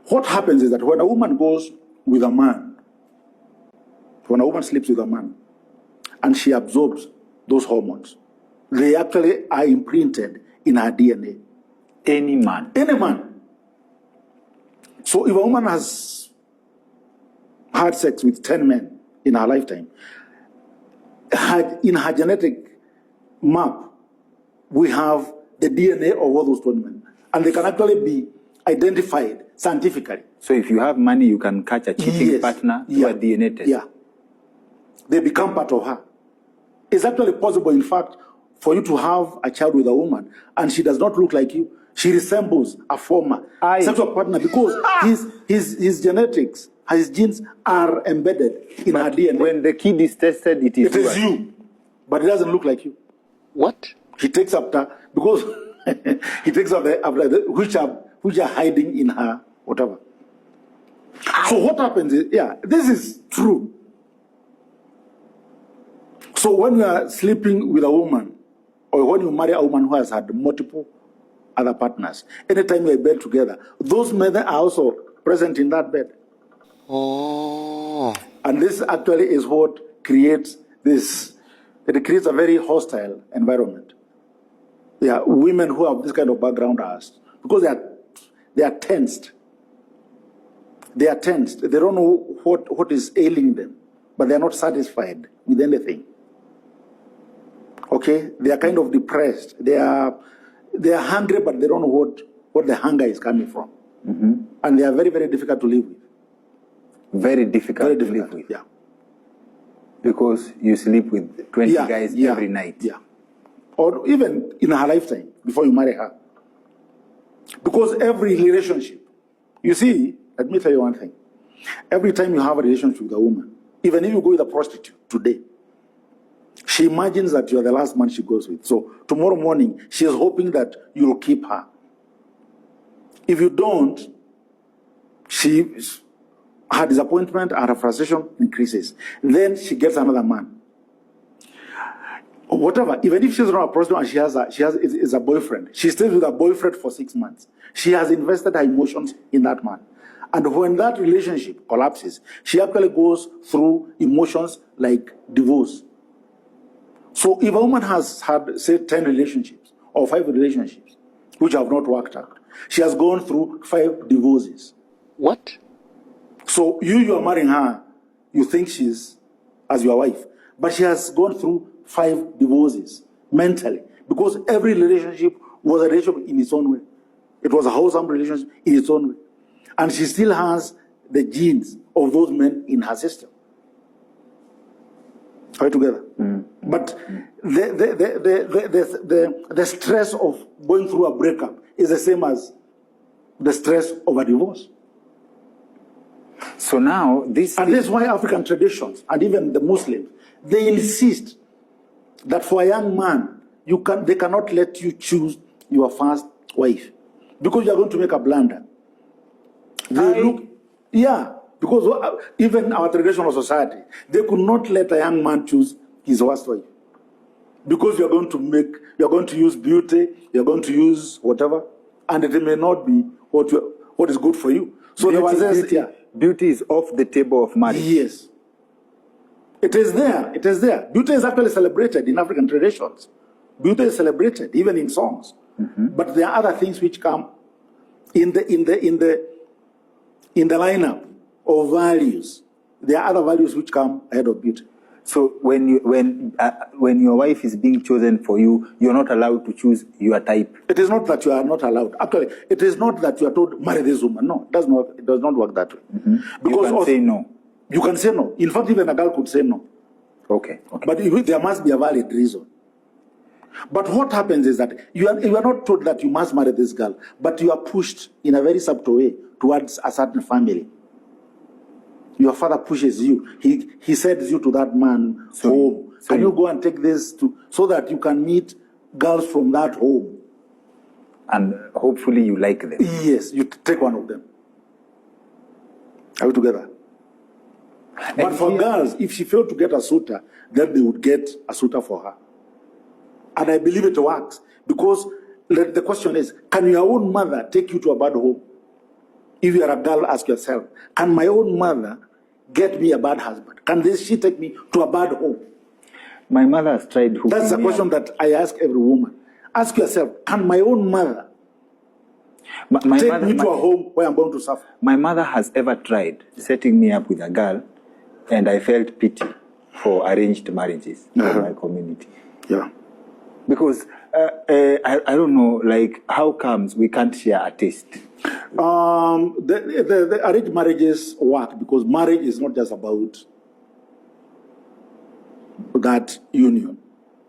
What happens is that when a woman goes with a man, when a woman sleeps with a man, and she absorbs those hormones, they actually are imprinted in her DNA. Any man. Any man. So if a woman has had sex with 10 men in her lifetime, in her genetic map, we have the DNA of all those 20 men. And they can actually be identified scientifically. So if you have money, you can catch a cheating partner to a DNA test. Yeah. They become part of her. It's actually possible, in fact, for you to have a child with a woman and she does not look like you. She resembles a former sexual partner because his genetics, his genes are embedded in her DNA. When the kid is tested, it is you, but it doesn't look like you. What? He takes after, because he takes after which are hiding in her, whatever. So what happens is, this is true. So when you are sleeping with a woman, or when you marry a woman who has had multiple other partners, anytime you are in bed together, those men are also present in that bed. Oh. And this actually is what creates this. It creates a very hostile environment. Yeah, women who have this kind of background are, because they are tensed. They are tensed. They don't know what is ailing them, but they are not satisfied with anything. Okay, they are kind of depressed. They are hungry, but they don't know what the hunger is coming from. Mm-hmm. And they are very, very difficult to live with. Very difficult to live with. Yeah. Because you sleep with 20 guys every night. Yeah. Or even in her lifetime, before you marry her. Because every relationship, you see, let me tell you one thing. Every time you have a relationship with a woman, even if you go with a prostitute today, she imagines that you are the last man she goes with. So tomorrow morning, she is hoping that you'll keep her. If you don't, her disappointment and her frustration increases. Then she gets another man. Whatever, even if she's not a prostitute and she is a boyfriend, she stays with a boyfriend for 6 months. She has invested her emotions in that man. And when that relationship collapses, she actually goes through emotions like divorce. So if a woman has had, say, 10 relationships or 5 relationships which have not worked out, she has gone through 5 divorces. What? So you are marrying her, you think she's as your wife, but she has gone through 5 divorces mentally, because every relationship was a relationship in its own way. It was a wholesome relationship in its own way. And she still has the genes of those men in her system. Are we together? Mm. But the stress of going through a breakup is the same as the stress of a divorce. So now this... And this is why African traditions, and even the Muslims, they insist that for a young man, they cannot let you choose your first wife, because you are going to make a blunder. Because even our traditional society, they could not let a young man choose his first wife, because you're going to use beauty, you're going to use whatever, and it may not be what is good for you. So beauty is off the table of marriage. Yes. It is there. It is there. Beauty is actually celebrated in African traditions. Beauty is celebrated even in songs. Mm-hmm. But there are other things which come in the lineup of values. There are other values which come ahead of beauty. So when your wife is being chosen for you, you're not allowed to choose your type. It is not that you are not allowed. Actually, it is not that you are told, marry this woman. No, it does not work that way. Mm-hmm. Because you can say no. You can say no. In fact, even a girl could say no. Okay. But there must be a valid reason. But what happens is that you are not told that you must marry this girl, but you are pushed in a very subtle way towards a certain family. Your father pushes you. He sends you to that man's home. Can you go and take this so that you can meet girls from that home? And hopefully you like them. Yes, you take one of them. Are we together? But for girls, if she failed to get a suitor, then they would get a suitor for her. And I believe it works. Because the question is, can your own mother take you to a bad home? if you are a girl, ask yourself, can my own mother get me a bad husband? Can she take me to a bad home? My mother has tried hooking That's the me question up. that I ask every woman. Ask yourself, can my own mother My take mother, me to a home where I'm going to suffer? my mother has ever tried setting me up with a girl, and I felt pity for arranged marriages in my community. Yeah. Because I don't know, like, how comes we can't share a taste? The arranged marriages work because marriage is not just about that union,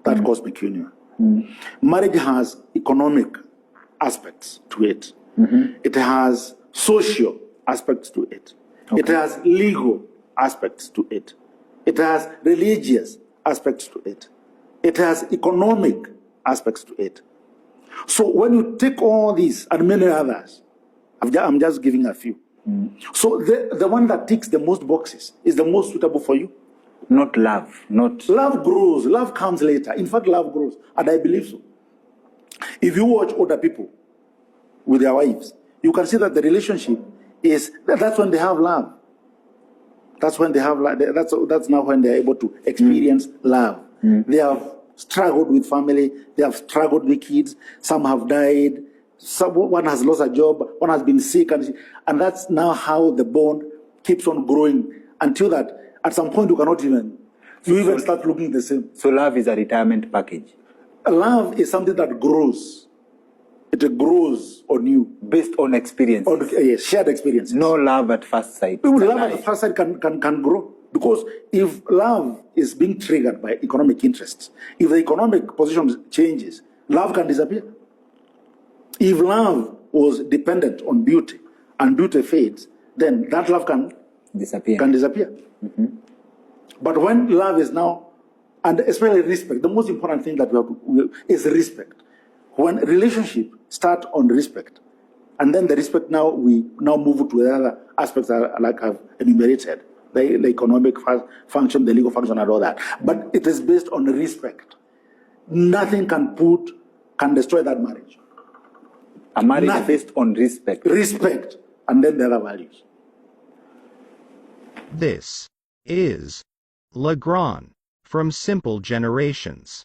that cosmic union. Marriage has economic aspects to it. It has social aspects to it. It has legal aspects to it. It has religious aspects to it. It has economic aspects to it. So when you take all these and many others, I'm just giving a few. So the one that ticks the most boxes is the most suitable for you. Not love, not... Love grows. Love comes later. In fact, love grows. And I believe so. If you watch older people with their wives, you can see that the relationship is, that's when they have love. That's when they have love. That's now when they're able to experience love. They have struggled with family. They have struggled with kids. Some have died. One has lost a job. One has been sick. And that's now how the bond keeps on growing until that at some point you cannot even start looking the same. So love is a retirement package? Love is something that grows. It grows on you. Based on experience? On shared experiences. No love at first sight? Love at first sight can grow. Because if love is being triggered by economic interests, if the economic position changes, love can disappear. If love was dependent on beauty and beauty fades, then that love can disappear. But when love is now, and especially respect, the most important thing that is respect. When relationship start on respect, and then the respect now, we now move to the other aspects that like I've enumerated, the economic function, the legal function, and all that. But it is based on respect. Nothing can destroy that marriage. A marriage based on respect. Respect, and then the other values. This is Legrand from Simple Generations.